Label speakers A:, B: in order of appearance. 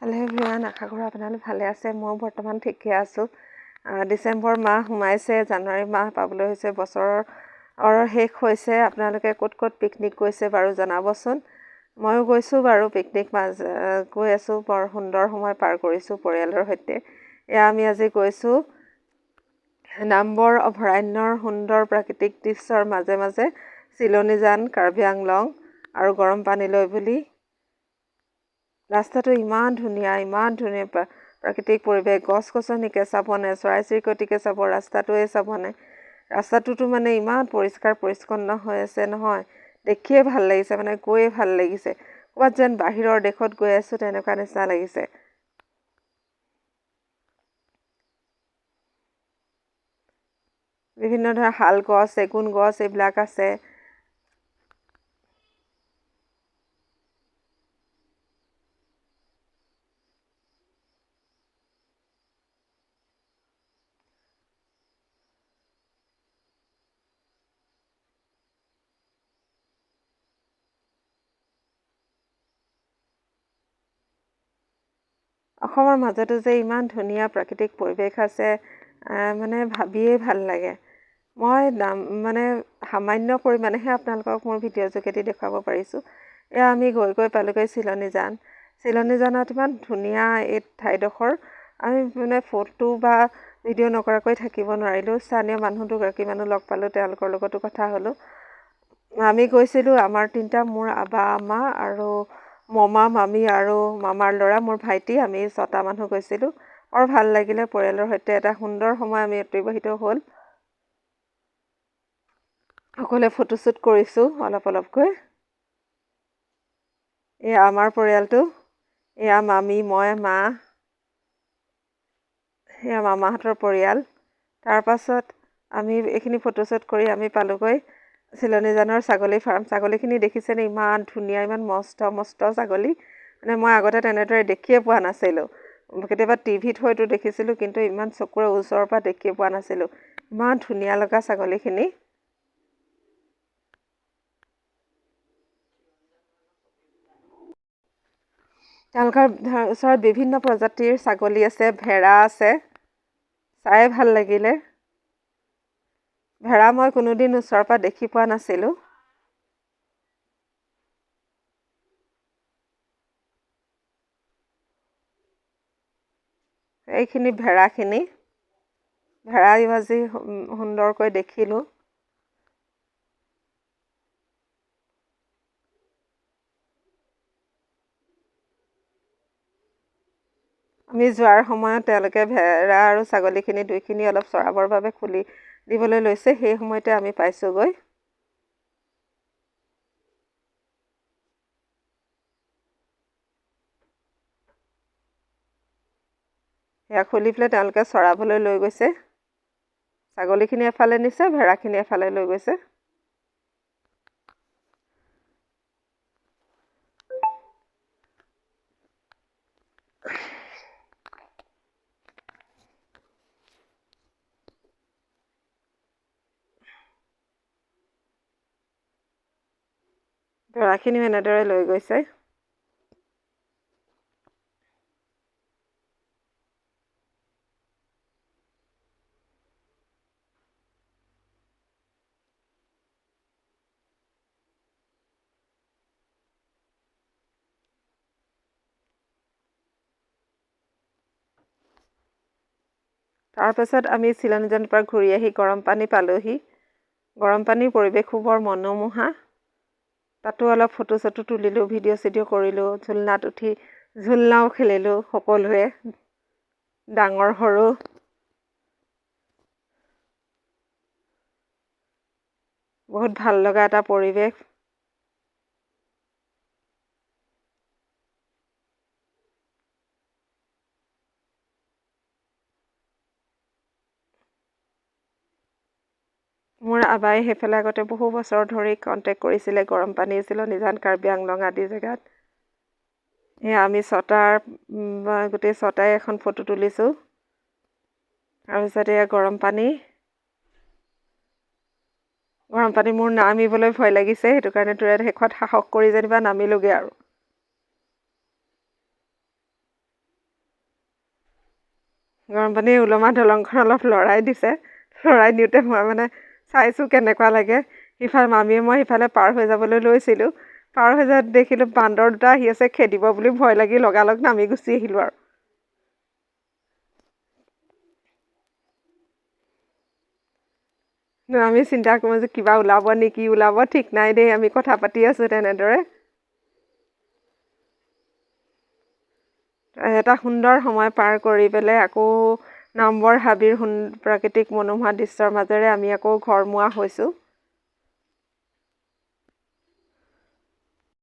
A: Hello' everyone, আশা কৰোঁ আপোনালোক ভালে আছে। মই বৰ্তমান ঠিকে আছোঁ। ডিচেম্বৰ মাহ সোমাইছে, জানুৱাৰী মাহ পাবলৈ হৈছে, বছৰৰ শেষ হৈছে। আপোনালোকে ক'ত ক'ত পিকনিক গৈছে বাৰু জনাবচোন। ময়ো গৈছোঁ বাৰু পিকনিক, গৈ আছোঁ। বৰ সুন্দৰ সময় পাৰ কৰিছোঁ পৰিয়ালৰ সৈতে। আমি আজি গৈছোঁ নামবৰ অভয়াৰণ্যৰ সুন্দৰ প্ৰাকৃতিক দৃশ্যৰ মাজে মাজে চিলনীজান, কাৰ্বি আংলং আৰু গৰম পানীলৈ বুলি। ৰাস্তাটো ইমান ধুনীয়া প্ৰাকৃতিক পৰিৱেশ, গছ-গছনি, কেঁচা বনে, চৰাই-চিৰিকটিকে চাব, ৰাস্তাটোৱে চাবনে। ৰাস্তাটোতো মানে ইমান পৰিষ্কাৰ পৰিচ্ছন্ন হৈ আছে নহয়, দেখিয়ে ভাল লাগিছে, মানে গৈয়ে ভাল লাগিছে। ক'ৰবাত যেন বাহিৰৰ দেশত গৈ আছোঁ তেনেকুৱা নিচিনা লাগিছে। বিভিন্ন ধৰণৰ শাল গছ, চেগুন গছ এইবিলাক আছে। অসমৰ মাজতো যে ইমান ধুনীয়া প্ৰাকৃতিক পৰিৱেশ আছে, মানে ভাবিয়েই ভাল লাগে। মই মানে সামান্য পৰিমাণেহে আপোনালোকক মোৰ ভিডিঅ' যোগেদি দেখুৱাব পাৰিছোঁ। এয়া আমি গৈ পালোগৈ চিলনীজান। চিলনীজানত ইমান ধুনীয়া এই ঠাইডোখৰ। আমি মানে ফটো বা ভিডিঅ' নকৰাকৈ থাকিব নোৱাৰিলোঁ। স্থানীয় মানুহ দুগৰাকীমানো লগ পালোঁ, তেওঁলোকৰ লগতো কথা হ'লোঁ। আমি গৈছিলোঁ, আমাৰ তিনিটা, মোৰ আবা, আমা আৰু মমা, মামী আৰু মামাৰ ল'ৰা, মোৰ ভাইটি, আমি 6টা মানুহ গৈছিলোঁ। বৰ ভাল লাগিলে, পৰিয়ালৰ সৈতে এটা সুন্দৰ সময় আমি অতিবাহিত হ'ল। সকলোৱে ফটোশ্বুট কৰিছোঁ অলপকৈ। এয়া আমাৰ পৰিয়ালটো, এয়া মামী, মই, মা, এয়া মামাহঁতৰ পৰিয়াল। তাৰপাছত আমি এইখিনি ফটোশ্বুট কৰি আমি পালোগৈ চিলনীজানৰ ছাগলী ফাৰ্ম। ছাগলীখিনি দেখিছেনে, ইমান ধুনীয়া, ইমান মস্ত মস্ত ছাগলী। মানে মই আগতে তেনেদৰে দেখিয়ে পোৱা নাছিলোঁ। কেতিয়াবা টিভিত হয়তো দেখিছিলোঁ, কিন্তু ইমান চকুৰে ওচৰৰ পৰা দেখিয়ে পোৱা নাছিলোঁ। ইমান ধুনীয়া লগা ছাগলীখিনি। তেওঁলোকৰ ওচৰত বিভিন্ন প্ৰজাতিৰ ছাগলী আছে, ভেড়া আছে, চাই ভাল লাগিলে। ভেড়া মই কোনোদিন ওচৰৰ পৰা দেখি পোৱা নাছিলোঁ। এইখিনি ভেড়াখিনি, ভেড়া আজি সুন্দৰকৈ দেখিলোঁ। আমি যোৱাৰ সময়ত তেওঁলোকে ভেড়া আৰু ছাগলীখিনি দুইখিনি অলপ চৰাবৰ বাবে খুলি দিবলৈ লৈছে, সেই সময়তে আমি পাইছোঁগৈ। সেয়া খুলি পেলাই তেওঁলোকে চৰাবলৈ লৈ গৈছে। ছাগলীখিনি এফালে নিছে, ভেড়াখিনি এফালে লৈ গৈছে। ভেড়াখিনিও এনেদৰে লৈ গৈছে। তাৰপাছত আমি চিলনীজানৰ পৰা ঘূৰি আহি গৰম পানী পালোহি। গৰম পানীৰ পৰিৱেশো বৰ মনোমোহা। তাতো অলপ ফটো চটো তুলিলোঁ, ভিডিঅ' চিডিঅ' কৰিলোঁ। ঝুলনাত উঠি ঝুলনাও খেলিলোঁ সকলোৱে, ডাঙৰ সৰু। বহুত ভাল লগা এটা পৰিৱেশ। মোৰ আবাই সেইফালে আগতে বহু বছৰ ধৰি কণ্টেক্ট কৰিছিলে গৰম পানী চিলনীজান, কাৰ্বি আংলং আদি জেগাত। এয়া আমি গোটেই 6টাই এখন ফটো তুলিছোঁ। তাৰপিছত এয়া গৰম পানী মোৰ নামিবলৈ ভয় লাগিছে, সেইটো কাৰণে শেষত সাহস কৰি যেনিবা নামিলোগৈ আৰু। গৰম পানী ওলমা দলংখন অলপ লৰাই দিছে। লৰাই দিওঁতে মই মানে চাইছোঁ কেনেকুৱা লাগে। সিফালে মামীয়ে মই সিফালে পাৰ হৈ যাবলৈ লৈছিলোঁ। পাৰ হৈ যোৱাত দেখিলোঁ বান্দৰ দুটা আহি আছে, খেদিব বুলি ভয় লাগি লগালগ নামি গুচি আহিলোঁ আৰু। আমি চিন্তা কৰোঁ যে কিবা ওলাব নেকি, ওলাব ঠিক নাই দেই, আমি কথা পাতি আছোঁ তেনেদৰে। এটা সুন্দৰ সময় পাৰ কৰি পেলাই আকৌ নামবৰ হাবিৰ প্ৰাকৃতিক মনোমোহা দৃশ্যৰ মাজেৰে আমি আকৌ ঘৰমুৱা হৈছোঁ।